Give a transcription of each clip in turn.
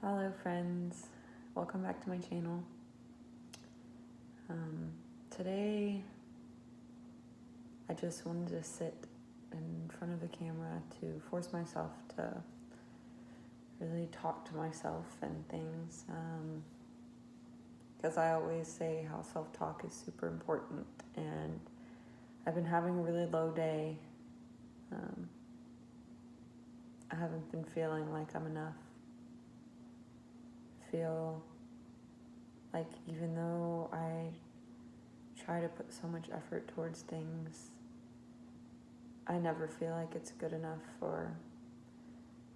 Hello friends, welcome back to my channel. Today I just wanted to sit in front of the camera to force myself to really talk to myself and things, because I always say how self-talk is super important, and I've been having a really low day. I haven't been feeling like I'm enough. Feel like even though I try to put so much effort towards things, I never feel like it's good enough, or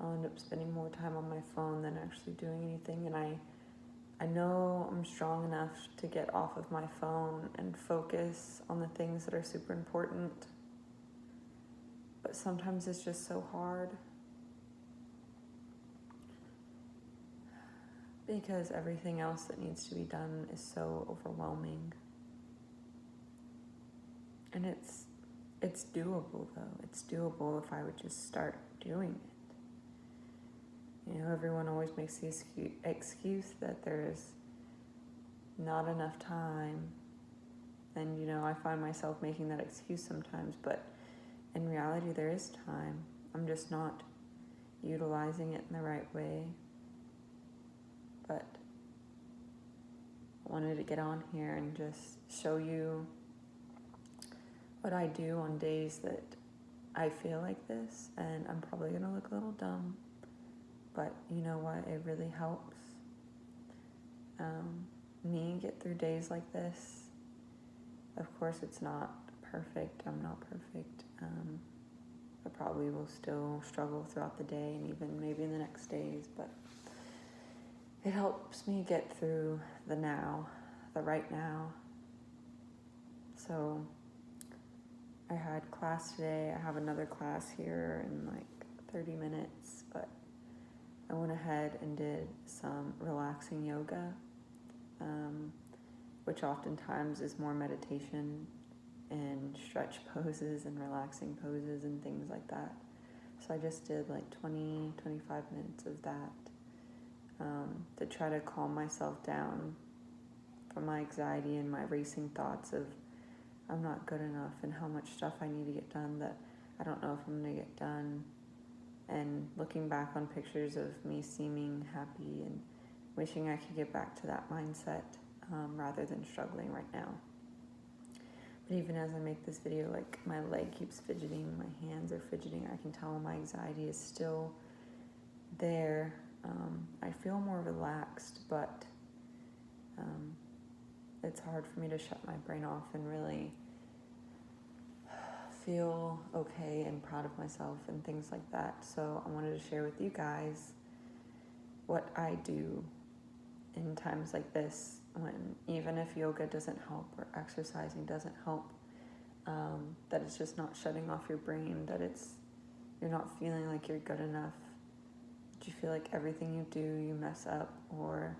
I'll end up spending more time on my phone than actually doing anything. And I know I'm strong enough to get off of my phone and focus on the things that are super important, but sometimes it's just so hard because everything else that needs to be done is so overwhelming. And it's doable though. It's doable if I would just start doing it. You know, everyone always makes the excuse that there's not enough time. And, you know, I find myself making that excuse sometimes, but in reality there is time. I'm just not utilizing it in the right way. But I wanted to get on here and just show you what I do on days that I feel like this, and I'm probably going to look a little dumb, but you know what, it really helps me get through days like this. Of course it's not perfect, I'm not perfect. I probably will still struggle throughout the day and even maybe in the next days, but it helps me get through the now, the right now. So I had class today. I have another class here in like 30 minutes, but I went ahead and did some relaxing yoga, which oftentimes is more meditation and stretch poses and relaxing poses and things like that. So I just did like 20, 25 minutes of that to try to calm myself down from my anxiety and my racing thoughts of I'm not good enough and how much stuff I need to get done that I don't know if I'm going to get done. And looking back on pictures of me seeming happy and wishing I could get back to that mindset rather than struggling right now. But even as I make this video, like my leg keeps fidgeting, my hands are fidgeting. I can tell my anxiety is still there. I feel more relaxed, but it's hard for me to shut my brain off and really feel okay and proud of myself and things like that. So I wanted to share with you guys what I do in times like this, when even if yoga doesn't help or exercising doesn't help, that it's just not shutting off your brain, that you're not feeling like you're good enough, that you feel like everything you do you mess up, or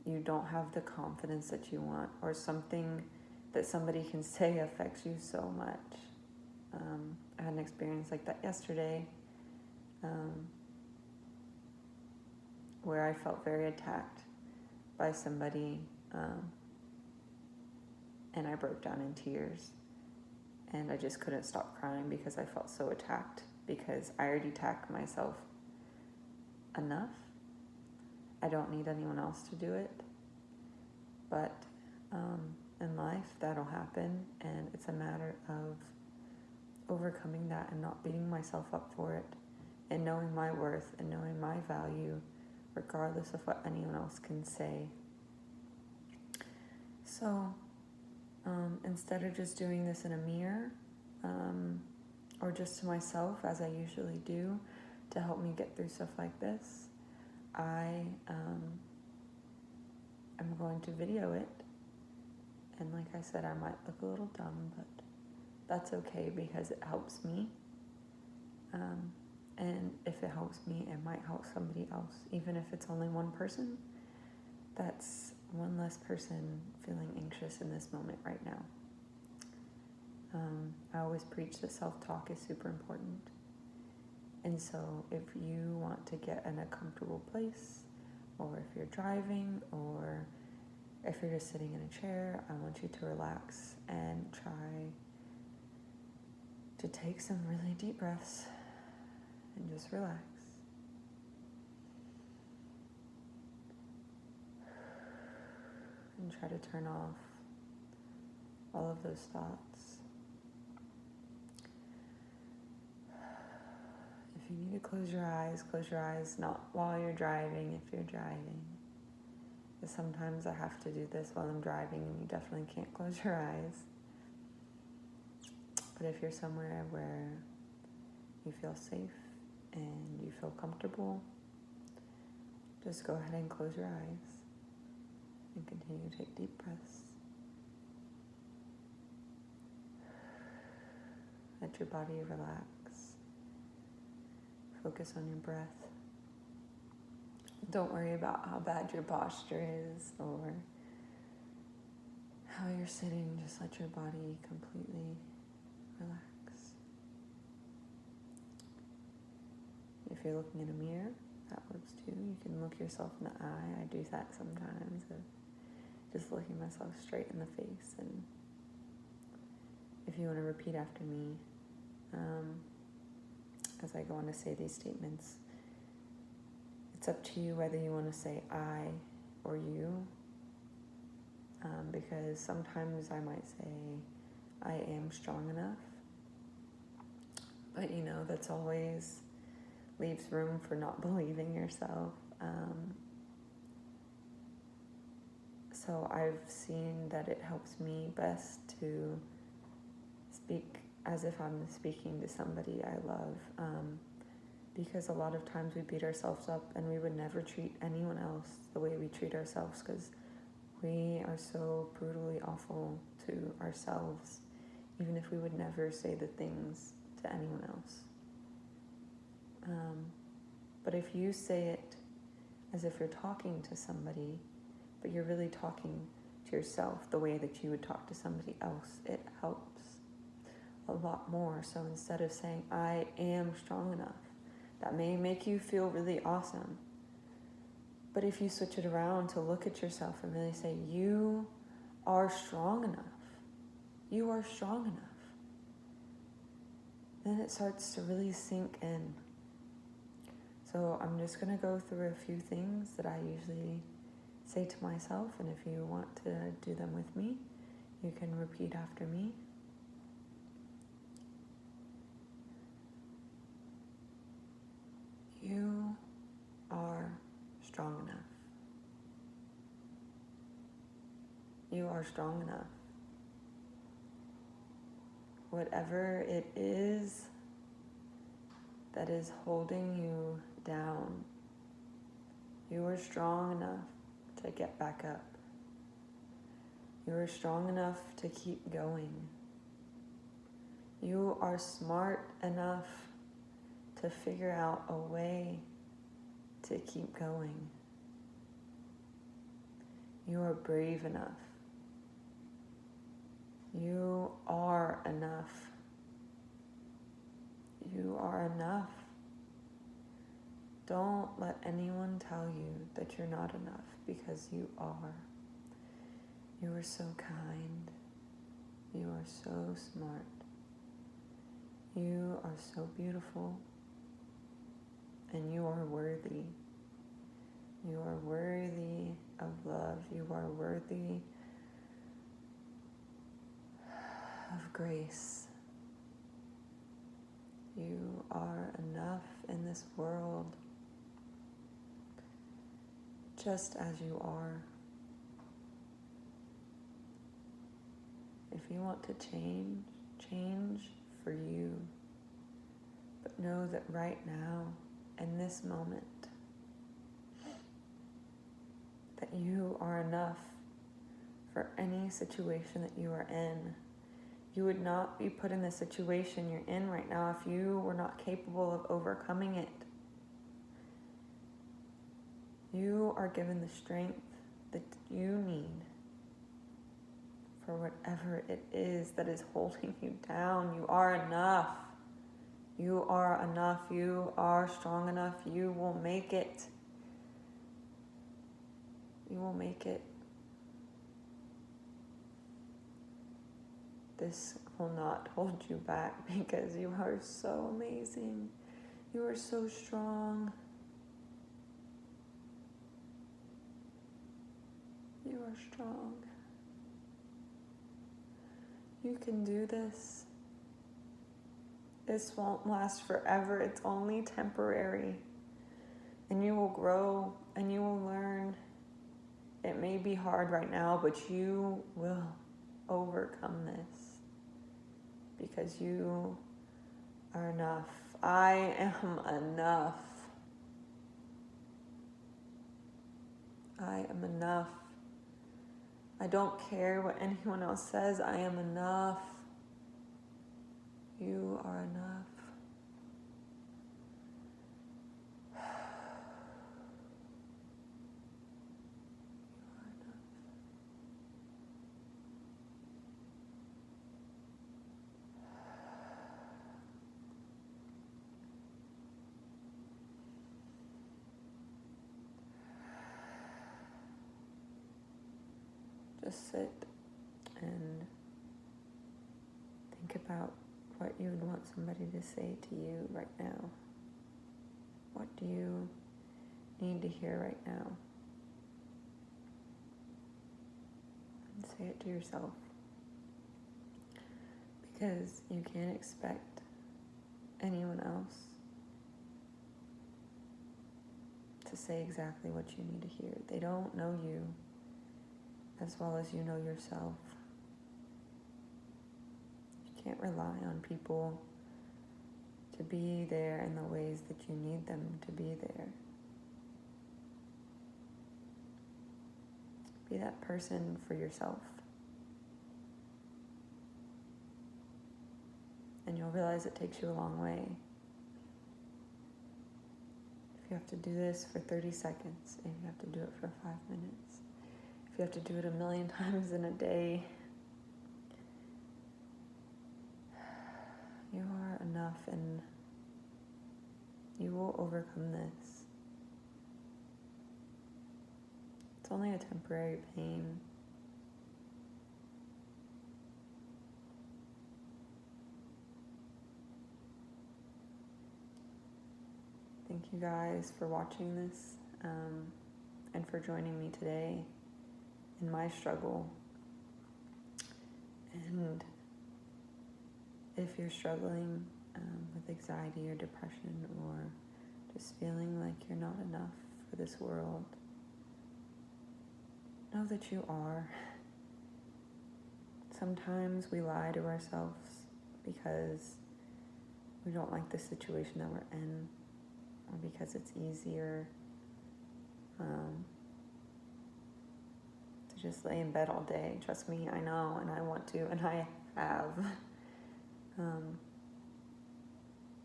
you don't have the confidence that you want, or something that somebody can say affects you so much. I had an experience like that yesterday, where I felt very attacked by somebody, and I broke down in tears, and I just couldn't stop crying because I felt so attacked, because I already attacked myself enough. I don't need anyone else to do it, but in life that'll happen, and it's a matter of overcoming that and not beating myself up for it, and knowing my worth and knowing my value regardless of what anyone else can say. So instead of just doing this in a mirror, or just to myself as I usually do to help me get through stuff like this, I am going to video it. And like I said, I might look a little dumb, but that's okay because it helps me. And if it helps me, it might help somebody else. Even if it's only one person, that's one less person feeling anxious in this moment right now. I always preach that self-talk is super important. And so if you want to get in a comfortable place or if you're driving, or if you're just sitting in a chair, I want you to relax and try to take some really deep breaths and just relax. And try to turn off all of those thoughts. If you need to close your eyes, not while you're driving if you're driving. Because sometimes I have to do this while I'm driving and you definitely can't close your eyes. But if you're somewhere where you feel safe and you feel comfortable, just go ahead and close your eyes and continue to take deep breaths. Let your body relax. Focus on your breath. Don't worry about how bad your posture is or how you're sitting. Just let your body completely relax. If you're looking in a mirror, that works too. You can look yourself in the eye. I do that sometimes, of just looking myself straight in the face. And if you want to repeat after me, as I go on to say these statements, it's up to you whether you want to say I or you, because sometimes I might say I am strong enough, but that's always leaves room for not believing yourself. So I've seen that it helps me best to speak as if I'm speaking to somebody I love, because a lot of times we beat ourselves up and we would never treat anyone else the way we treat ourselves, because we are so brutally awful to ourselves, even if we would never say the things to anyone else. But if you say it as if you're talking to somebody, but you're really talking to yourself the way that you would talk to somebody else, it helps a lot more. So instead of saying, I am strong enough, that may make you feel really awesome. But if you switch it around to look at yourself and really say, you are strong enough. You are strong enough. Then it starts to really sink in. So I'm just going to go through a few things that I usually say to myself. And if you want to do them with me, you can repeat after me. You are strong enough. You are strong enough. Whatever it is that is holding you down, you are strong enough to get back up. You are strong enough to keep going. You are smart enough to figure out a way to keep going. You are brave enough. You are enough. You are enough. Don't let anyone tell you that you're not enough, because you are. You are so kind. You are so smart. You are so beautiful. And you are worthy. You are worthy of love. You are worthy of grace. You are enough in this world, just as you are. If you want to change, change for you. But know that right now, in this moment, that you are enough for any situation that you are in. You would not be put in the situation you're in right now if you were not capable of overcoming it. You are given the strength that you need for whatever it is that is holding you down. You are enough. You are enough. You are strong enough. You will make it. You will make it. This will not hold you back because you are so amazing. You are so strong. You are strong. You can do this. This won't last forever. It's only temporary. And you will grow and you will learn. It may be hard right now, but you will overcome this because you are enough. I am enough. I am enough. I don't care what anyone else says. I am enough. You are enough. Just sit and think about what you would want somebody to say to you right now. What do you need to hear right now? And say it to yourself. Because you can't expect anyone else to say exactly what you need to hear. They don't know you as well as you know yourself. You can't rely on people to be there in the ways that you need them to be there. Be that person for yourself. And you'll realize it takes you a long way. If you have to do this for 30 seconds, if you have to do it for 5 minutes, if you have to do it 1,000,000 times in a day, you are enough and you will overcome this. It's only a temporary pain. Thank you guys for watching this and for joining me today in my struggle. And if you're struggling with anxiety or depression or just feeling like you're not enough for this world, know that you are. Sometimes we lie to ourselves because we don't like the situation that we're in, or because it's easier to just lay in bed all day. Trust me, I know, and I want to, and I have.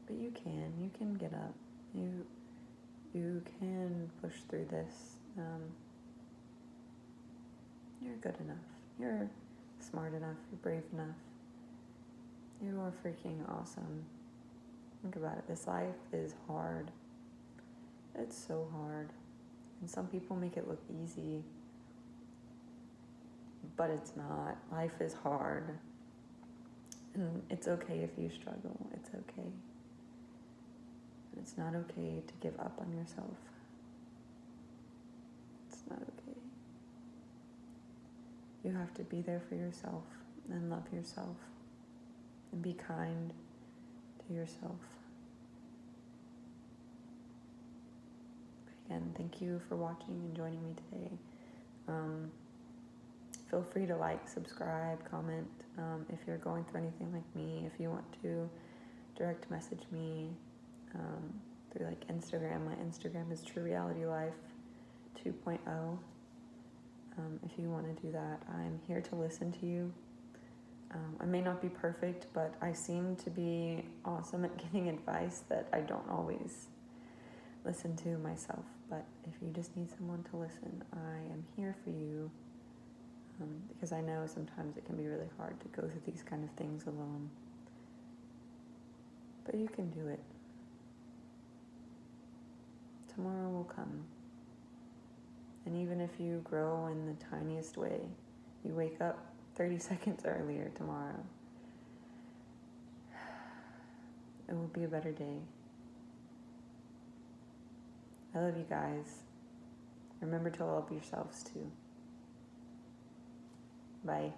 But you can get up. You can push through this. You're good enough. You're smart enough. You're brave enough. You are freaking awesome. Think about it. This life is hard. It's so hard. And some people make it look easy, but it's not. Life is hard. And it's okay if you struggle. It's okay. And it's not okay to give up on yourself. It's not okay. You have to be there for yourself and love yourself and be kind to yourself. But again, thank you for watching and joining me today. Feel free to like, subscribe, comment. If you're going through anything like me, if you want to direct message me through like Instagram. My Instagram is True Reality Life 2.0. If you want to do that, I'm here to listen to you. I may not be perfect, but I seem to be awesome at giving advice that I don't always listen to myself. But if you just need someone to listen, I am here for you. Because I know sometimes it can be really hard to go through these kind of things alone. But you can do it. Tomorrow will come. And And even if you grow in the tiniest way, you wake up 30 seconds earlier tomorrow, it will be a better day. I love you guys. Remember to love yourselves too. Bye.